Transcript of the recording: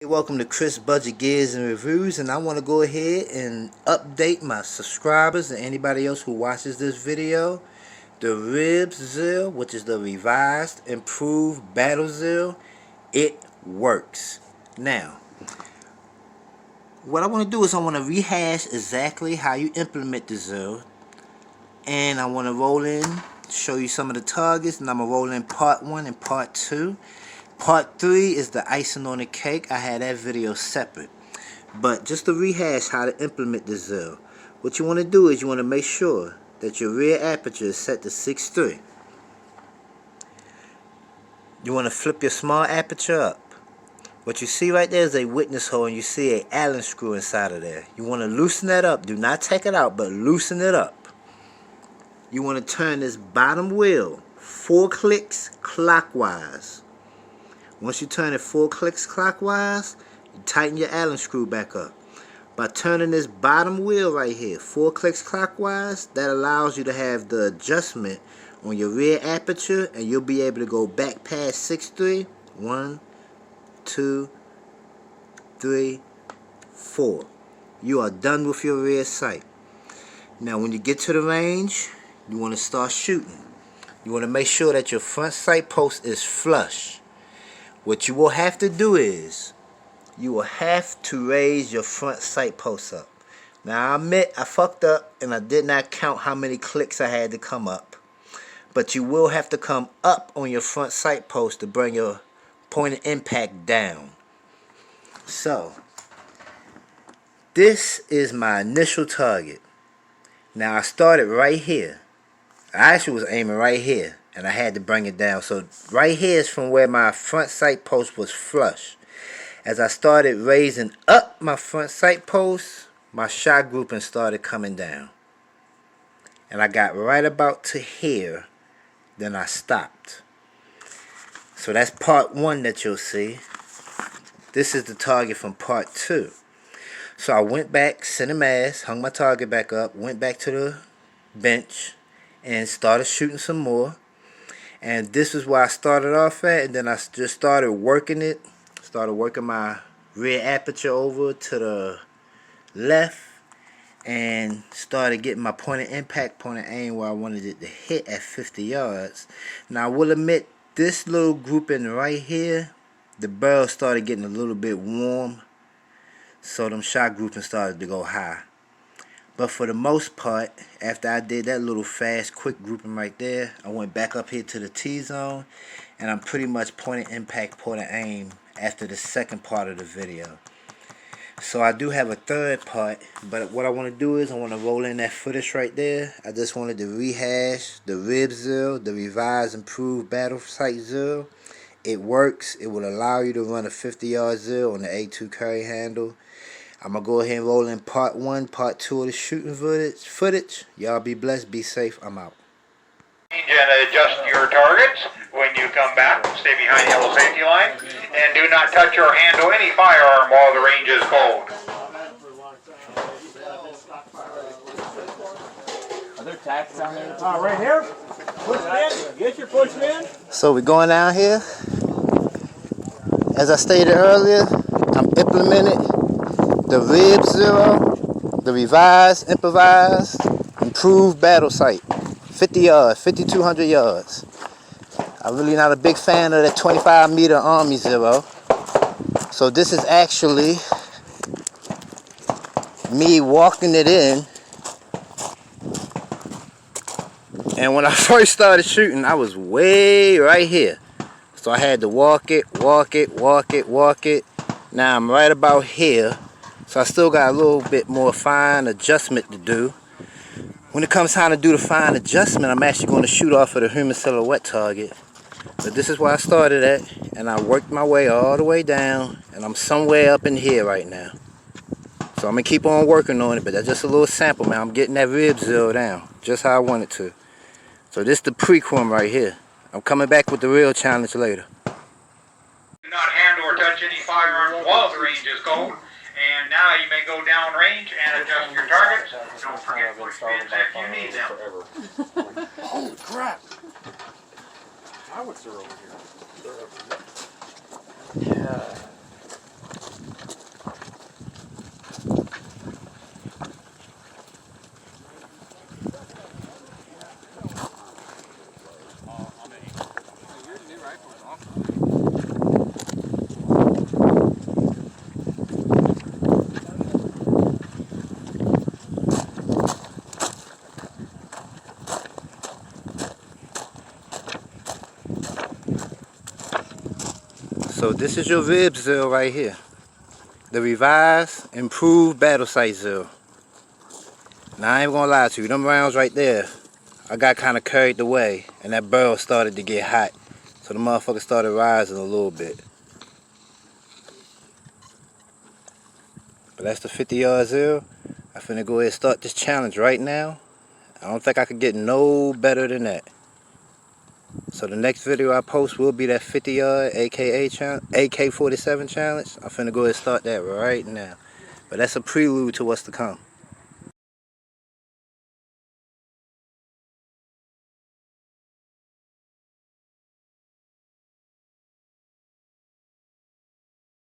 Hey, welcome to Chris Budget Gears and Reviews, and I want to go ahead and update my subscribers and anybody else who watches this video. The RIBZ, which is the revised, improved battle Zil, it works. Now, what I want to do is I want to rehash exactly how you implement the Zil, and I want to roll in, show you some of the targets, and I'm going to roll in part 1 and part 2. Part 3 is the icing on the cake. I had that video separate. But just to rehash how to implement the Zil, what you want to do is you want to make sure that your rear aperture is set to 6.3. You want to flip your small aperture up. What you see right there is a witness hole, and you see an Allen screw inside of there. You want to loosen that up. Do not take it out, but loosen it up. You want to turn this bottom wheel 4 clicks clockwise. Once you turn it 4 clicks clockwise, you tighten your Allen screw back up. By turning this bottom wheel right here 4 clicks clockwise, that allows you to have the adjustment on your rear aperture, and you'll be able to go back past 6.3. 1, 2, 3, 4. You are done with your rear sight. Now when you get to the range, you want to start shooting. You want to make sure that your front sight post is flush. What you will have to do is, you will have to raise your front sight post up. Now I admit I fucked up and I did not count how many clicks I had to come up. But you will have to come up on your front sight post to bring your point of impact down. So, this is my initial target. Now I started right here. I actually was aiming right here, and I had to bring it down. So right here is from where my front sight post was flush. As I started raising up my front sight post, my shot grouping started coming down. And I got right about to here, then I stopped. So that's part 1 that you'll see. This is the target from part 2. So I went back, sent a mask, hung my target back up, went back to the bench, and started shooting some more. And this is where I started off at, and then I just started working it. Started working my rear aperture over to the left, and started getting my point of impact, point of aim where I wanted it to hit at 50 yards. Now I will admit, this little grouping right here, the barrel started getting a little bit warm, so them shot grouping started to go high. But for the most part, after I did that little fast, quick grouping right there, I went back up here to the T-zone, and I'm pretty much point of impact, point of aim after the second part of the video. So I do have a third part, but what I want to do is I want to roll in that footage right there. I just wanted to rehash the RIBZ, the revised, improved battle sight Zil. It works. It will allow you to run a 50-yard Zil on the A2 carry handle. I'm going to go ahead and roll in part 1, part 2 of the shooting footage. Y'all be blessed, be safe, I'm out. And adjust your targets. When you come back, stay behind the yellow safety line. And do not touch or handle any firearm while the range is cold. Are there tacks down there? Right here. Push it in. Get your push in. So we're going down here. As I stated earlier, I'm implementing the RIBZ, the revised, improvised, improved battle sight. 50 yards, 5,200 yards. I'm really not a big fan of that 25-meter Army Zero. So this is actually me walking it in. And when I first started shooting, I was way right here. So I had to walk it, walk it, walk it, walk it. Now I'm right about here. So I still got a little bit more fine adjustment to do. When it comes time to do the fine adjustment, I'm actually going to shoot off of the human silhouette target. But this is where I started at, and I worked my way all the way down, and I'm somewhere up in here right now. So I'm going to keep on working on it, but that's just a little sample, man. I'm getting that RIBZ down, just how I want it to. So this is the pre-crumb right here. I'm coming back with the real challenge later. Do not handle or touch any firearms while the range is cold. And now you may go down range and adjust your targets. Don't forget push pins if you need them. Holy crap! Howitzers over here. Yeah. So this is your RIBZ right here. The revised, improved battle sight zero. Now I ain't gonna lie to you, them rounds right there, I got kind of carried away and that barrel started to get hot. So the motherfucker started rising a little bit. But that's the 50-yard zero. I finna go ahead and start this challenge right now. I don't think I could get no better than that. So the next video I post will be that 50-yard AK-47 challenge. I'm finna go ahead and start that right now. But that's a prelude to what's to come.